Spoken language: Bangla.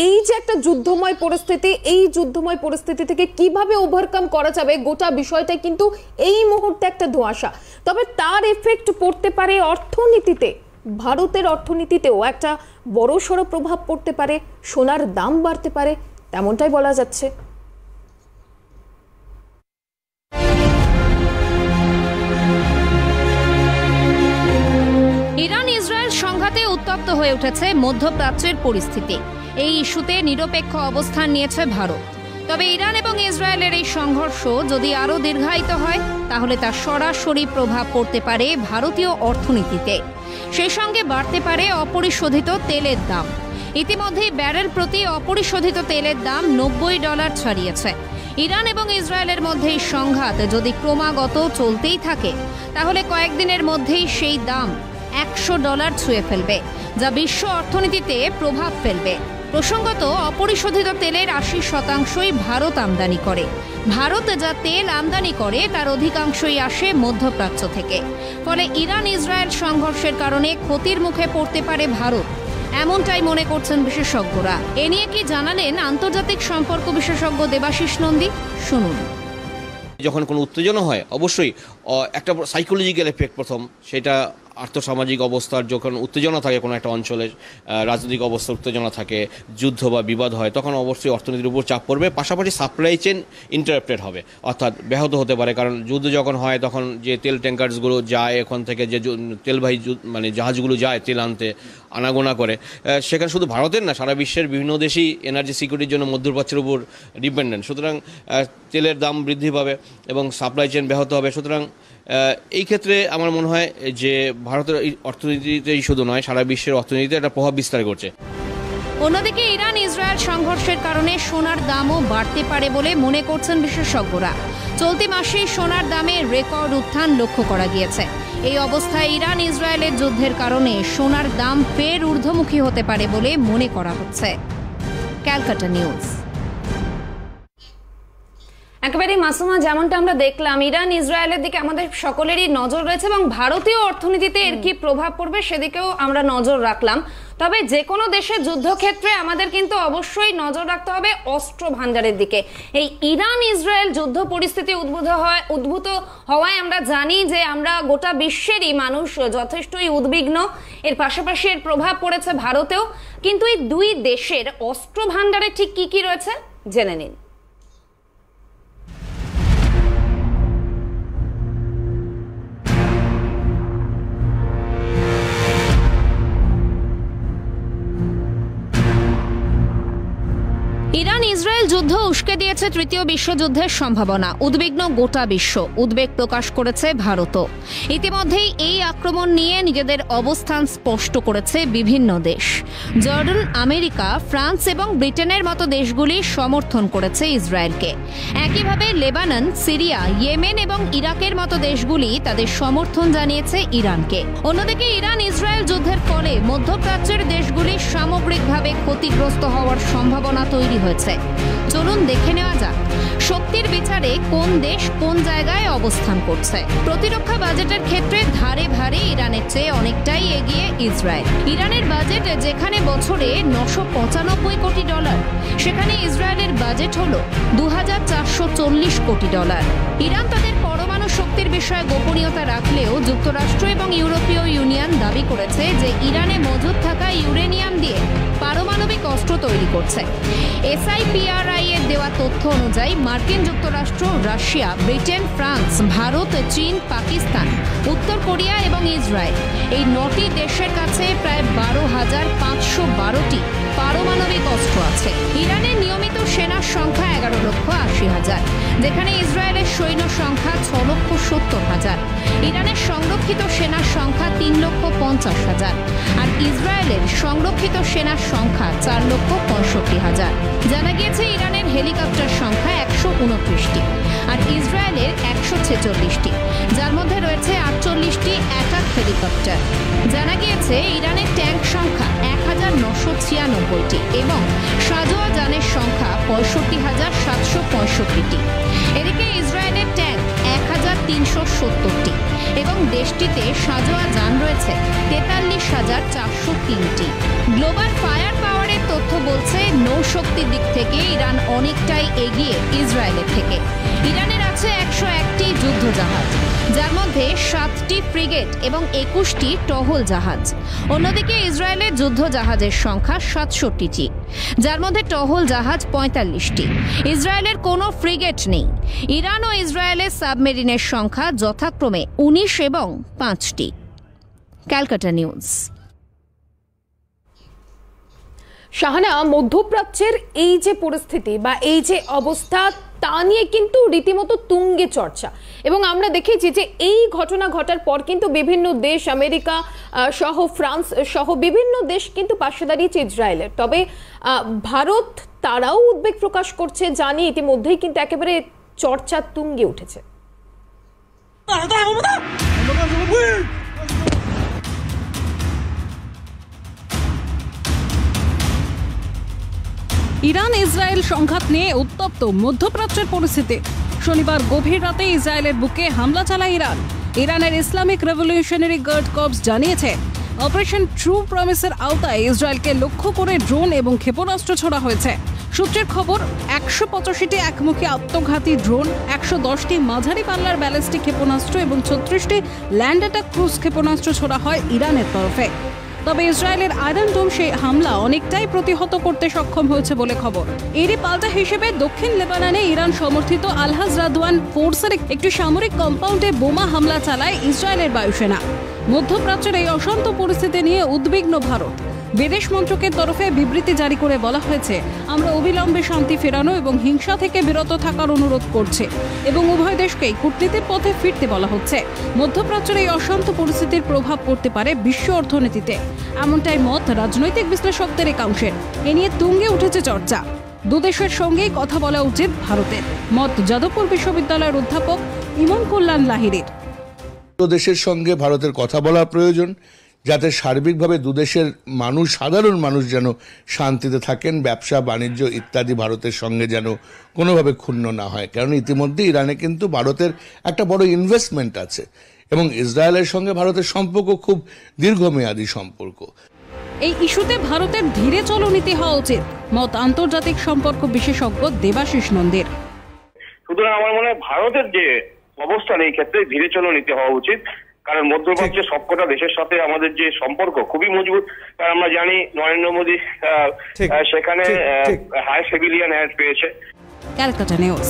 এই যে একটা যুদ্ধময় পরিস্থিতি, এই যুদ্ধময় পরিস্থিতি থেকে কিভাবে ওভারকাম করা যাবে গোটা বিষয়টা কিন্তু এই মুহূর্তে একটা ধোঁয়াশা। তবে তার এফেক্ট পড়তে পারে অর্থনীতিতে, ভারতের অর্থনীতিতেও একটা বড়সড় প্রভাব পড়তে পারে, সোনার দাম বাড়তে পারে, তেমনটাই বলা যাচ্ছে। ইরান ইসরায়েল সংঘাতে উত্তপ্ত হয়ে উঠেছে মধ্যপ্রাচ্যের পরিস্থিতি। এই ইস্যুতে নিরপেক্ষ অবস্থান নিয়েছে ভারত। তবে ইরান এবং ইসরায়েলের এই সংঘর্ষ যদি আরও দীর্ঘায়িত হয় তাহলে তার সরাসরি প্রভাব পড়তে পারে ভারতীয় অর্থনীতিতে। সেই সঙ্গে বাড়তে পারে অপরিশোধিত তেলের দাম। ইতিমধ্যেই ব্যারেল প্রতি অপরিশোধিত তেলের দাম $90 ছাড়িয়েছে। ইরান এবং ইসরায়েলের মধ্যে এই সংঘাত যদি ক্রমাগত চলতেই থাকে তাহলে কয়েকদিনের মধ্যেই সেই দাম $100 ছুঁয়ে ফেলবে, যা বিশ্ব অর্থনীতিতে প্রভাব ফেলবে। প্রসঙ্গত, অপরিশোধিত তেলের 80%ই ভারত আমদানি করে। ভারত যা তেল আমদানি করে তার অধিকাংশই আসে মধ্যপ্রাচ্য থেকে। ফলে ইরান ইসরায়েল সংঘর্ষের কারণে ক্ষতির মুখে পড়তে পারে ভারত, এমনটাই মনে করছেন বিশেষজ্ঞরা। এ নিয়ে কি জানালেন আন্তর্জাতিক সম্পর্ক বিশেষজ্ঞ দেবাশিস নন্দী? শুনুন। যখন কোনো উত্তেজনা হয় অবশ্যই একটা সাইকোলজিক্যাল এফেক্ট প্রথম, সেটা আর্থসামাজিক অবস্থার যখন উত্তেজনা থাকে কোনো একটা অঞ্চলে, রাজনৈতিক অবস্থার উত্তেজনা থাকে, যুদ্ধ বা বিবাদ হয়, তখন অবশ্যই অর্থনীতির উপর চাপ পড়বে। পাশাপাশি সাপ্লাই চেন ইন্টারাপ্টেড হবে, অর্থাৎ ব্যাহত হতে পারে। কারণ যুদ্ধ যখন হয় তখন যে তেল ট্যাঙ্কার্সগুলো যায় এখান থেকে, যে তেলবাহী মানে জাহাজগুলো যায় তেল আনতে, আনাগোনা করে, সেখানে শুধু ভারতের না, সারা বিশ্বের বিভিন্ন দেশই এনার্জি সিকিউরিটির জন্য মধ্যপ্রাচ্যের উপর ডিপেন্ডেন্ট। সুতরাং তেলের দাম বৃদ্ধি পাবে এবং সাপ্লাই চেন ব্যাহত হবে। সুতরাং এই ক্ষেত্রে আমার মনে হয় যে ভারতের অর্থনীতিতেই শুধু নয়, সারা বিশ্বের অর্থনীতিতে একটা প্রভাব বিস্তার করছে। অন্যদিকে ইরান ইসরায়েল সংঘর্ষের কারণে সোনার দামও বাড়তে পারে বলে মনে করছেন বিশেষজ্ঞরা। চলতি মাসেই সোনার দামে রেকর্ড উত্থান লক্ষ্য করা গিয়েছে। এই অবস্থায় ইরান ইসরায়েলের যুদ্ধের কারণে সোনার দাম ফের ঊর্ধ্বমুখী হতে পারে বলে মনে করা হচ্ছে। ক্যালকাটা নিউজ। একেবারে মাসুমা, যেমনটা আমরা দেখলাম, ইরান ইসরায়েলের দিকে আমাদের সকলেরই নজর রয়েছে এবং ভারতীয় অর্থনীতিতে এর কি প্রভাব পড়বে সেদিকেও আমরা নজর রাখলাম। তবে যে কোনো দেশের যুদ্ধক্ষেত্রে আমাদের কিন্তু অবশ্যই নজর রাখতে হবে অস্ত্র ভান্ডারের দিকে। এই ইরান ইসরায়েল যুদ্ধ পরিস্থিতি উদ্ভূত হওয়ায় আমরা জানি যে আমরা গোটা বিশ্বেরই মানুষ যথেষ্টই উদ্বিগ্ন। এর পাশাপাশি এর প্রভাব পড়েছে ভারতেও। কিন্তু এই দুই দেশের অস্ত্র ভান্ডারে ঠিক কি কি রয়েছে জেনে নিন। ইরান ইসরায়েল যুদ্ধ উস্কে দিয়েছে তৃতীয় বিশ্বযুদ্ধের সম্ভাবনা। উদ্বিগ্ন গোটা বিশ্ব, উদ্বেগ প্রকাশ করেছে ভারতও। ইতিমধ্যেই এই আক্রমণ নিয়ে নিজেদের অবস্থান স্পষ্ট করেছে বিভিন্ন দেশ। জর্ডান, আমেরিকা, ফ্রান্স এবং ব্রিটেনের মতো দেশগুলি সমর্থন করেছে ইসরায়েলকে। একইভাবে লেবানন, সিরিয়া, ইয়েমেন এবং ইরাকের মতো দেশগুলি তাদের সমর্থন জানিয়েছে ইরানকে। অন্যদিকে ইরান ইসরায়েল যুদ্ধের ফলে মধ্যপ্রাচ্যের দেশগুলি সামগ্রিকভাবে ক্ষতিগ্রস্ত হওয়ার সম্ভাবনা তৈরি হয়েছে। চলুন দেখে নেওয়া যাক শক্তির বিচারে কোন দেশ কোন জায়গায় অবস্থান করছে। প্রতিরক্ষা বাজেটের ক্ষেত্রে ধারে ভারে ইরানের চেয়ে অনেকটাই এগিয়ে ইসরায়েল। ইরানের বাজেট যেখানে বছরে $995 কোটি, সেখানে ইসরায়েলের বাজেট হলো $2440 কোটি। ইরান তাদের পরমাণু শক্তির বিষয়ে গোপনীয়তা রাখলেও যুক্তরাষ্ট্র এবং ইউরোপীয় ইউনিয়ন দাবি করেছে যে ইরানে মজুদ থাকা ইউরেনিয়াম দিয়ে পারমাণবিক অস্ত্র তৈরি করছে। SIPRI এর দেওয়া তথ্য অনুযায়ী মার্কিন যুক্তরাষ্ট্র, রাশিয়া, ব্রিটেন, ফ্রান্স, ভারত, চীন, পাকিস্তান, উত্তর কোরিয়া এবং ইসরায়েল, এই 9টি দেশের কাছে প্রায় 12,512টি পারমাণবিক অস্ত্র আছে। ইরানের নিয়মিত সেনার সংখ্যা 11,80,000, যেখানে ইসরায়েলের সৈন্য সংখ্যা 6,70,000। ইরানের সংরক্ষিত সেনার সংখ্যা 3,50,000 আর ইসরায়েলের সংরক্ষিত সেনার সংখ্যা 4,65,000। জানা গিয়েছে ইরানের হেলিকপ্টার সংখ্যা 129টি আর ইসরায়েলের 146টি, যার মধ্যে রয়েছে 48টি অ্যাটাক হেলিকপ্টার। জানা গিয়েছে ইরানের ট্যাঙ্ক সংখ্যা 1,996টি এবং সাজোয়া যানের সংখ্যা 65,765টি। এদিকে ইসরায়েলের ট্যাঙ্ক 1,370টি এবং দেশটিতে সাজোয়া যান রয়েছে 43,403টি। গ্লোবাল ফায়ার পাওয়ারের সূত্রের তথ্য বলছে নৌশক্তির দিক থেকে ইরান অনেকটাই এগিয়ে ইসরায়েলের থেকে। ইরানের আছে 101টি যুদ্ধজাহাজ, যার মধ্যে 7টি ফ্রিগেট এবং 21টি টহল জাহাজ। অন্যদিকে ইসরায়েলের যুদ্ধজাহাজের সংখ্যা 67টি, যার মধ্যে টহল জাহাজ 45টি। ইসরায়েলের কোনো ফ্রিগেট নেই। ইরান ও ইসরায়েলের সাবমেরিনের সংখ্যা যথাক্রমে 19 এবং 5টি। ক্যালকাটা নিউজ। শাহানা, মধ্যপ্রাচ্যের এই যে পরিস্থিতি বা এই যে অবস্থা, তা নিয়ে কিন্তু রীতিমতো তুঙ্গে চর্চা, এবং আমরা দেখেছি যে এই ঘটনা ঘটার পর কিন্তু বিভিন্ন দেশ, আমেরিকা সহ ফ্রান্স সহ বিভিন্ন দেশ কিন্তু পাশে দাঁড়িয়েছে ইসরায়েলের। তবে ভারত তারাও উদ্বেগ প্রকাশ করছে, জানি ইতিমধ্যেই কিন্তু একেবারে চর্চা তুঙ্গে উঠেছে। ইরান ইসরায়েল সংঘাত নিয়ে উত্তপ্ত মধ্যপ্রাচ্যের পরিস্থিতি। শনিবার গভীর রাতে ইসরায়েলের বুকে হামলা চালায় ইরান। ইরানের ইসলামিক রেভলিউশনারি গার্ড কর্পস জানিয়েছে, অপারেশন ট্রু প্রমিসের আওতায় ইসরায়েলকে লক্ষ্য করে ড্রোন এবং ক্ষেপণাস্ত্র ছোড়া হয়েছে। সূত্রের খবর, 185টি একমুখী আত্মঘাতী ড্রোন, 110টি মাঝারি পাল্লার ব্যালিস্টিক ক্ষেপণাস্ত্র এবং 36টি ল্যান্ড অ্যাটাক ক্রুজ ক্ষেপণাস্ত্র ছোড়া হয় ইরানের তরফে। তবে ইসরায়েলের আয়রন ডোম সেই হামলা অনেকটাই প্রতিহত করতে সক্ষম হয়েছে বলে খবর। এরই পাল্টা হিসেবে দক্ষিণ লেবাননে ইরান সমর্থিত আলহাজ রাদওয়ান ফোর্সের একটি সামরিক কম্পাউন্ডে বোমা হামলা চালায় ইসরায়েলের বায়ুসেনা। মধ্যপ্রাচ্যের এই অশান্ত পরিস্থিতি নিয়ে উদ্বিগ্ন ভারত। বিদেশ মন্ত্রকের তরফে বিবৃতি জারি করে বলা হয়েছে, আমরা অবিলম্বে শান্তি ফেরানো এবং হিংসা থেকে বিরত থাকার অনুরোধ করছে এবং উভয় দেশকেই কূটনীতির পথে ফিরতে বলা হচ্ছে। মধ্যপ্রাচ্যের এই অশান্ত পরিস্থিতির প্রভাব পড়তে পারে বিশ্ব অর্থনীতিতে, এমনটাই মত রাজনৈতিক বিশ্লেষকদের একাংশের। এ নিয়ে তুঙ্গে উঠেছে চর্চা। দুদেশের সঙ্গেই কথা বলা উচিত ভারতের, মত যাদবপুর বিশ্ববিদ্যালয়ের অধ্যাপক ইমন কল্যাণ লাহিড়ীর। দেশের সঙ্গে ভারতের কথা বলা প্রয়োজন, যাতে সার্বিকভাবে দুদেশের মানুষ, সাধারণ মানুষ যেন শান্তিতে থাকেন, ব্যবসা বাণিজ্য ইত্যাদি ভারতের সঙ্গে যেন কোনোভাবে ক্ষুণ্ণ না হয়। কারণ ইতিমধ্যে ইরানে কিন্তু ভারতের একটা বড় ইনভেস্টমেন্ট আছে এবং ইসরায়েলের সঙ্গে ভারতের সম্পর্ক খুব দীর্ঘমেয়াদী সম্পর্ক। এই ইস্যুতে ভারতের ধীরে চলনীতি হওয়া উচিত, মত আন্তর্জাতিক সম্পর্ক বিশেষজ্ঞ দেবাশিস নন্দীর। সুতরাং আমার মনে হয় ভারতের যে অবস্থান এই ক্ষেত্রে ধীরে চলনীতি হওয়া উচিত, কারণ মধ্যপ্রাচ্যের সবকটা দেশের সাথে আমাদের যে সম্পর্ক খুবই মজবুত। কারণ আমরা জানি নরেন্দ্র মোদী সেখানে হাই সিভিলিয়ান এয়ার পেয়েছে। ক্যালকাটা নিউজ।